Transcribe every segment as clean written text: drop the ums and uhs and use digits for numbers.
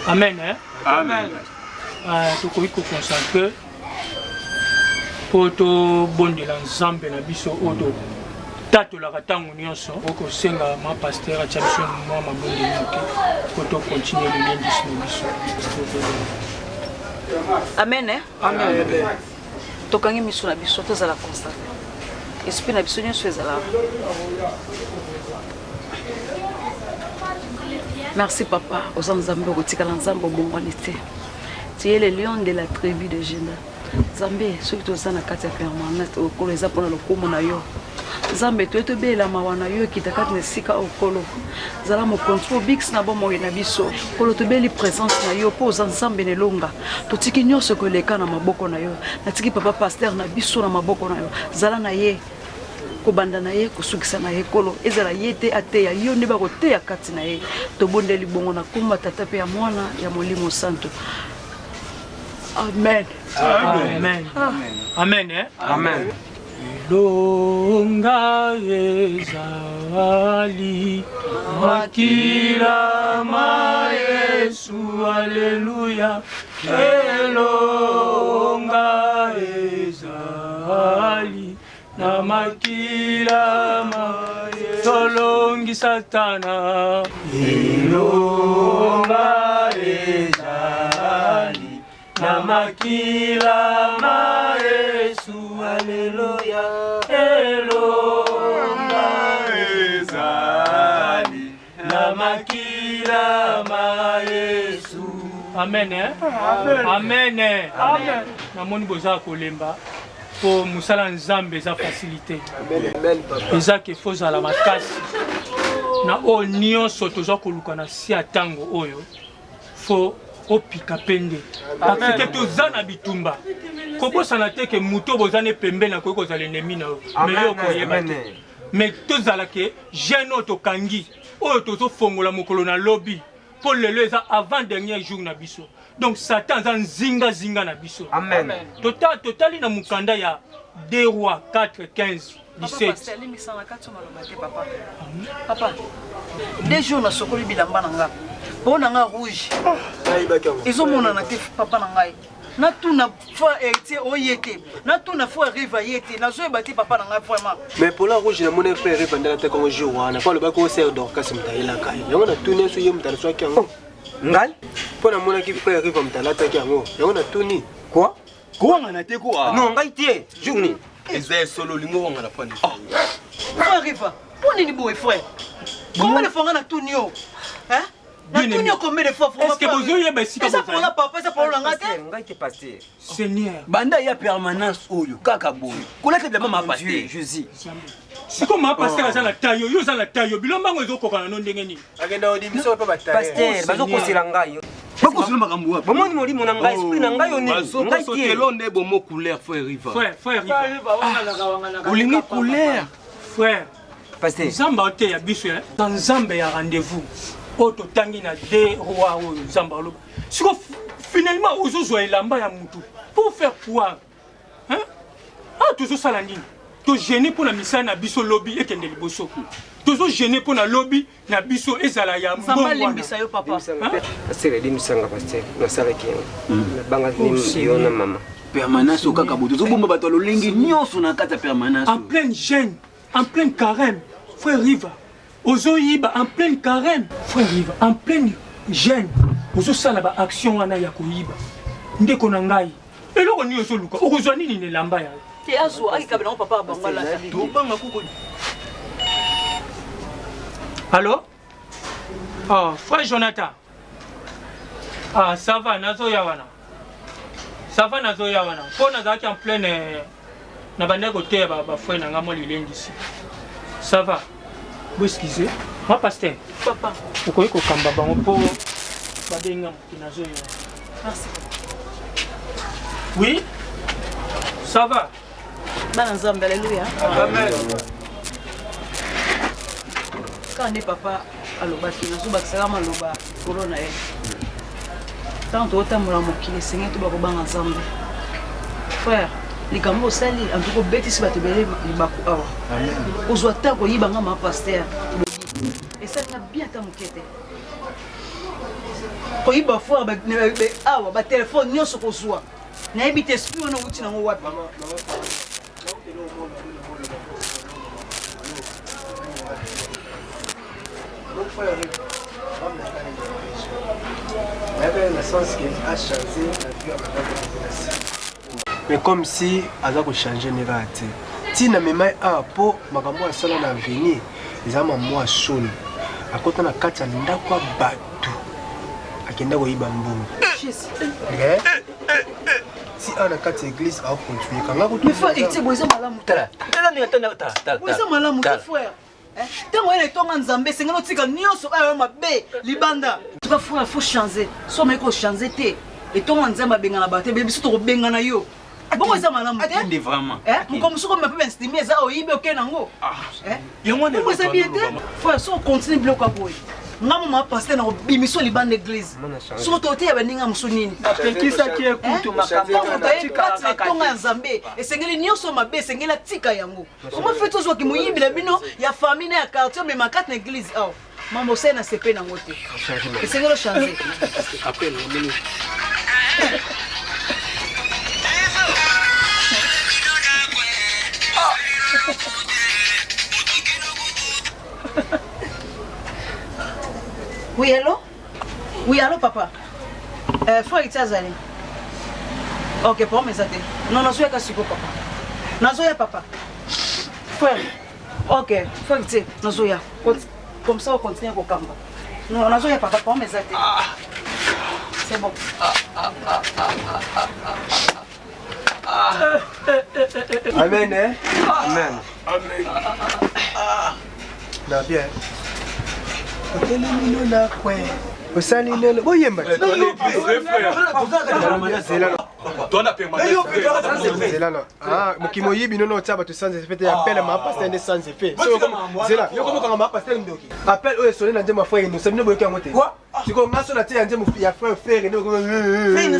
Amen, hein? Amen. Tu peux te concentrer pour te bonner l'ensemble de la biso odo. Tato la ratango nyonso oko senga ma pasteur a champion moi ma bonne pour te continuer le lien de biso. Amen, hein? Amen. Tokangi miso na biso to za la constater. Esprit na biso nyonso ezala. Merci papa, aux Nzambe okotikala Nzambe obongwani te. Tu es le lion de la tribu de Juda. Nzambe soki toza na kati ya permanente okolo eza mpona lokumu na yo. Nzambe toyebela mawa na yo ekita kati na esika okolo. Zala mokonzi obikisi na bomoi na biso. Kolo tobeli présence na yo mpo oza Nzambe nelonga. Totiki nyonso koleka na maboko na yo. Natiki papa pasteur na biso na maboko na yo. Zala na ye. Kobanda na ye kusukisa na ye kolo ezala ye te ateya yo nde bakoteya kati na ye tobondeli bongo na komba tata pe ya mwana ya molimo santo. Amen. Amen. Amen, hein? Amen. Longa ezali makila ma Yesu, Alléluia. Longa ezali na makila ma tolongi satana. Longa ezali na makila ma Yesu, Alléluia. Elonga ezali na makila ma Yesu. Amen, hein? Amen. Amen. Namoni boza kolemba pour musala nzambe za facilité. Amen. Eza ke foza la makasi na o nyonso toza koluka na si atango oyo fo opika pende parce que toza na bitumba kobosana te ke muto bozane pembe na koyi kozala ennemi na yo mais yo koyeba te mais tozala ke jeune oyo tokangi oyo tozofongola mokolo na lobi mpo lelo eza avant dernier jour na biso donc satan aza nzinga na biso. Amen. Totali na mukanda ya 2 rois 4 15 17. Papa, 2 jours na sokoli bilamba na nga. Po na nga rouge. Ils ont mon anaté papa na ngai. Na tout na foi héritier oyete. Na tout na foi riva yete. Na zo ebati papa na nga vraiment. Mais pour la rouge na mon frère riva ndala ta ko jour wana. Kwa le ba ko ser d'or kasi mtaila kai. Yango na tout ne so yem mtala so kyango. Ngai? Po na mona ki frère riva mtala ta kyango. Yango na tout ni. Quoi? Quoi ngana te quoi? Non, ngai tie. Journée. Ezé solo lingo ngana fani. Frère riva. Pour ni boy frère. Comment le font na tout ni yo? Hein? Combien de fois est-ce que vous avez bien ça pour la papa ça pour la ngate Seigneur banda ya permanence oyo kaka boy kolete de mama pasteur Jésus si comme ma pasteur za la taille yo za la taille bilamba ngo ezokoka na ndenge nini agenda odibiso pa bataille pasteur bazokosela ngai yo bakosela makambo wapi bomoni molimo na ngai esprit na ngai oni ngai tie londe bomo couleur frère riva frère olingi couleur frère pasteur nzamba ote ya biso dans nzambe ya rendez-vous oto tangi na 2 rois oyo nzamba aloba siko finalement ozozwa elamba ya mutu pour faire quoi hein tozosala nini togene mpo na misala na biso lobi ekende liboso tozo gene mpo na lobi na biso ezala ya mbongwana yo papa pasteur edimisanga pasteur nasalaki banga yo na mama permanence okaka boto zobomba bato lolingi nyonso na kati ya permanence en pleine gêne en pleine carême frère Riva ozoyiba en pleine carême frère Riva en pleine gêne ozosala ba action wana ya koyiba ndeko na ngai eloko ni ozoluka okozwa nini nelamba ya te azo akikabela papa bangala to banga kuko. Allô? Oh, frère Jonathan. Ah, ça va, nazo yawana. Ça va, nazo yawana. Pour nazaki en pleine na bande côté ba frère na ngamo lilengi ici. Ça va. Vous excusez. Moi pasteur. Papa. Pourquoi ko kamba bango po ba denga nazo yawana. Merci. Oui? Ça va. Bana nzambe alléluia. Amen. Quand est papa alobaki nazobakisaka maloba kolo na ye tanto otambola mokili senge to bakobanga nzambe frère likambo osali antuko obetisi bato ebele libaku awa ozwa ta koyibanga ma paster esalinga bien ta moke te koyiba frère awa batelefone nyonso kozwa nayebi te esprit wana outi nango wapi mais comme si aza kochange neka te ntina memai awa mpo makambo asala na avenir eza mamwa solo akota na kati ya ndako ya bato akenda koyiba mbongo si awa na kati ya église aocontinue kanga eza malamu te frère ntango ene etonga nzambe esengeli otika nyonso oyo mabe libanda tuka frère faut changer so omeki kochange te etonga nzambe abengana bato te biso tokobengana yo bongo eza malamu te mokomo soko mape bainstimi eza oyibi oke nango bongo eza bien te frère so ocontinue biloko ya boye nga mama paster na kobimiso libanda église soko tote ya baninga mosu nini apekisaki ekutu makambotonga ya nzambe esengeli nyonso mabe esengeli atika yango oma feti ozwaki moyibila bino ya famille na ya quartier omema kati na église awa mama osali na sepe nango te esengeli ochange Oui, allô? Oui, allô, papa? Frère, tu es allé? Ok, pour mes amis. Non, non, je suis papa. Non, je suis papa. Frère, ok, frère, tu es, non, je suis comme ça, on continue à combattre. Non, non, je suis papa, pour mes amis. C'est bon. Amen, hein? Amen. Amen. Na bien. Otelemino na kwe. Osali nelo. Boyemba. Ah, mokimo yibi nono taba to sans effet appelle ma pasteur de sans effet. Zela, yo komo kanga ma pasteur ndoki. Appelle o esole na ndema frère no sabino boyoka ngote. Siko ngaso na te ya ndemo ya frère frère no komo. Frère no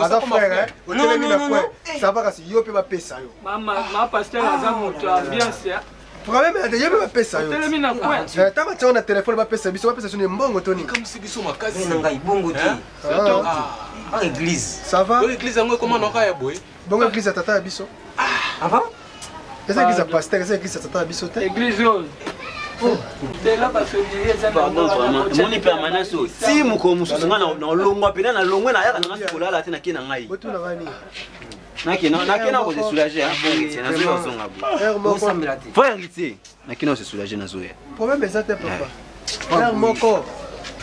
ça frère. Otelemino na kwe. Ça va kasi yo pe ba pesa yo. Mama, ma pasteur aza moto ambiance ya. Problème est de ba pesa yo. Otelemina kwa. Taba tona na téléphone ba pesa biso ba pesa sone mbongo toni. Comme si biso makazi na ngai bongo te. En église. Ça va? L'église yango comment on va ya boy? Bongo église ya tata ya biso. Avant? Eza église ya pasteur, eza église ya tata ya biso te. Église yo. Dela ba february za pardon vraiment. Moni permanence si moko mususu nga na longwa pena na longwa na yaka na kolala te na kina ngai. Botu na bani. Nakina ko se soulager hein bon na zo zonga bo. Frère Riti, nakina se soulager na zo ya. Problème est ça papa. Frère moko.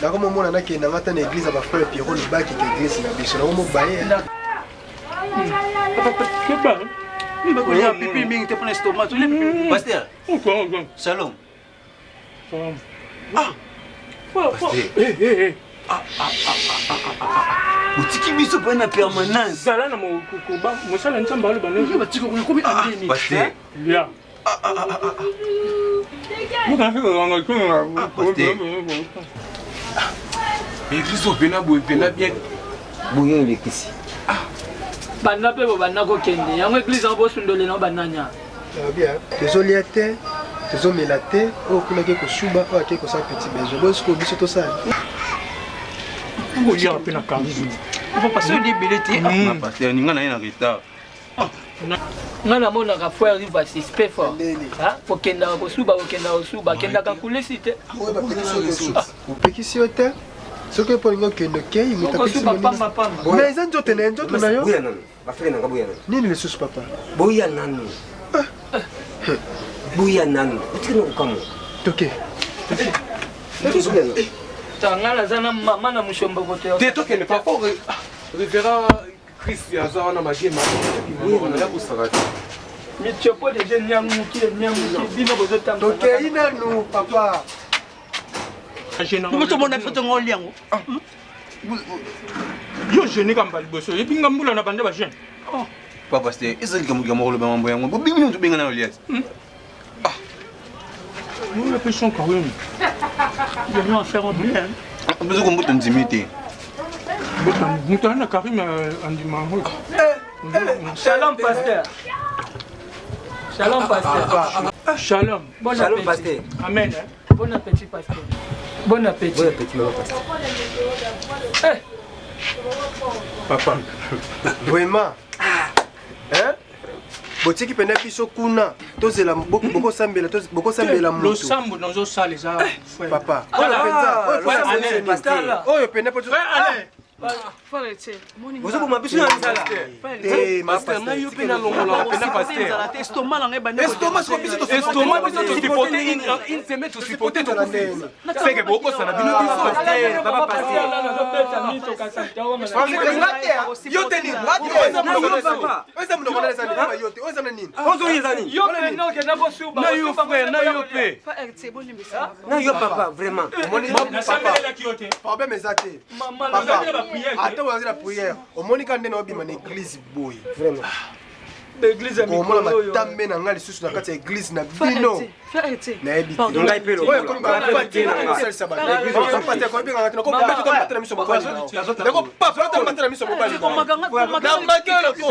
Na komo mona na kina ngata na église ba frère Pierrot le baki ke église na biso na komo baye. Papa. Ni ba ko ya pipi mingi te pona estomac tu le Pasteur. Encore. Shalom. Ah. Utiki biso pa na permanence. Zala na mokoba, mosala ntsamba alo bana. ba tiko ko komi andini. Pasteur. Ya. Muka nganga kuna. Pasteur. Église au pena boy pena bien. Boye lekisi. Bana pe bana ko kende. Yango église en bo sundole na bananya. Bien. Désolé te. Tozomela te oyo kuna ke kosuba oyo ake kosala petit besoin bosiko biso tosala oya mpe na kanzu pasteur di ebele te pasteur ninga na ye na retard nga namonaka frère riva suspect fort kokendaka kosuba akendaka kulesi te opekisi yo te soki epolinga okende okei kosuba pambapamba mais eza nzoto na ye nzoto na yo nini lisusu papa boya nanu buya nanu utikino kukamo toke tanga naza na mama na mushomba kote te tokende papa revera Christ aza wana magema ya kusaka mitiopo de jeune nyamuki bino bozotamba tokei nanu papa moto mona foto ngoli yango yo jeune kamba liboso ebinga mbula na bande ba jeune papa pasteur ezali kamuka moko loba mambo yango bobingi ntu benga na Olias nous le pêchons quand même je viens en faire un bien besoin qu'on boute intimité mutu na Karim andima shalom pasteur shalom pasteur shalom shalom pasteur amen bon appétit pasteur Bon appétit. Bon appétit, maman pasteur. Papa. Vraiment. Hein? Botiki pena biso kuna tozela boko sambela Le sambo dans zo sale ça. papa. Oyo pena poto. Frère Etienne, Vous avez ma biso na nzala. Pasteur na yo pena longola pena pasteur. estomac nanga ebandi Estomac ko biso to Estomac biso to supporter une semaine to supporter to fait que beaucoup ça na bino biso. Papa pasteur. Yo teni Ozo yezani. Yo pena ke na bosuba. Na yo frère, na yo pe. Frère Etienne, bolimbisa. Na yo papa vraiment. Na sambe la kiote. Problème ezate. Papa. Ata wazi la prière. Omoni ka ndene obima na église boy. Vraiment. L'église est Omona matambe na ngali susu na kati ya église na bino. Frère Etienne. Na ebi. Donc là il peut le. Oyo ko ba fati na sel sabat. Église on pate ko bi ngana ko ba to matela miso mobali. Ndeko papa to matela miso mobali. Ko maganga ko maganga. Ndambakelo ko.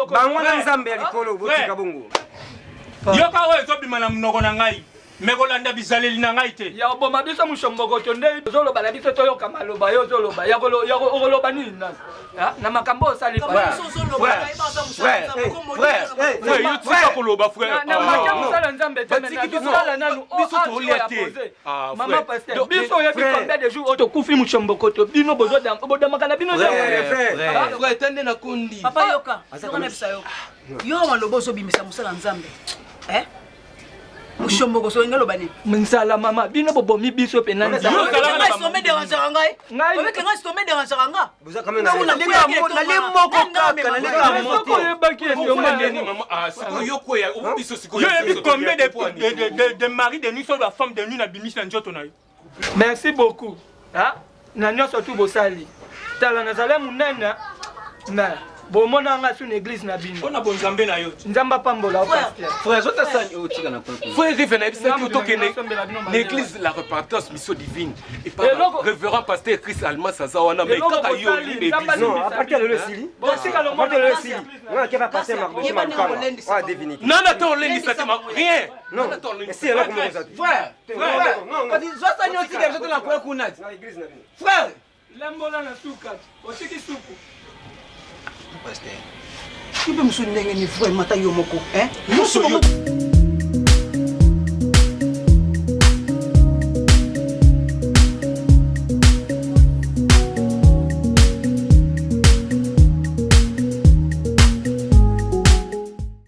Bangwana nzambe ya likolo botika bongo. Yoka oyo ezobima na munoko na ngai. Mekolanda bizaleli na ngai te. Ya boma biso mushomboko tonde zoloba na biso toyoka maloba yo zoloba ya koloba nini nani na makambo osali Frère, yo tika koloba frère. na makambo osala nzambe te na tosala nanu biso tolia te. Mama pasteur biso yebi combien de jours tokufi mushomboko to bino bodamaka na bino Frère tende na kondi. Papa yoka. Yoka na bisa yoka. Yo maloba ozobimisa musala nzambe. Mushomboko so ngalo bani. Mnsala mama bino bobomi biso pe na nzambe. Yo kala na sommet de ranzanga ngai. Obe kenga sommet de ranzanga. Vous avez quand même na le moko kaka na le moko yebaki yo mandeni. Siko yoko ya biso siko. Yo yebi combien de maris de nuit sur la femme de nuit na bimis na njoto na yo. Merci beaucoup. Na nyonso tu bosali. Tala nazala munene. Na bomona nga sur l'église na bino. On a bon nzambe na yo. Nzamba pambola pasteur. Frère zota sani o tika na kwa. Frère Rivenel c'est tout tokene. L'église la repentance mission divine et par révérend pasteur Chris Alma Sazawana mais quand yo l'église non à partir de le sili. Bon si ka lo Partir de le sili. Non qui va passer Marc de Malfama. Ah deviner. Non attends lundi ça rien. Non. Si alors comment ça. Frère. Non. Quand ils zota ni o tika zota na kwa kuna. Frère. Lembola na suka. Osiki suku. Pasteur. Tu peux me soutenir ni frère mata yo moko, hein?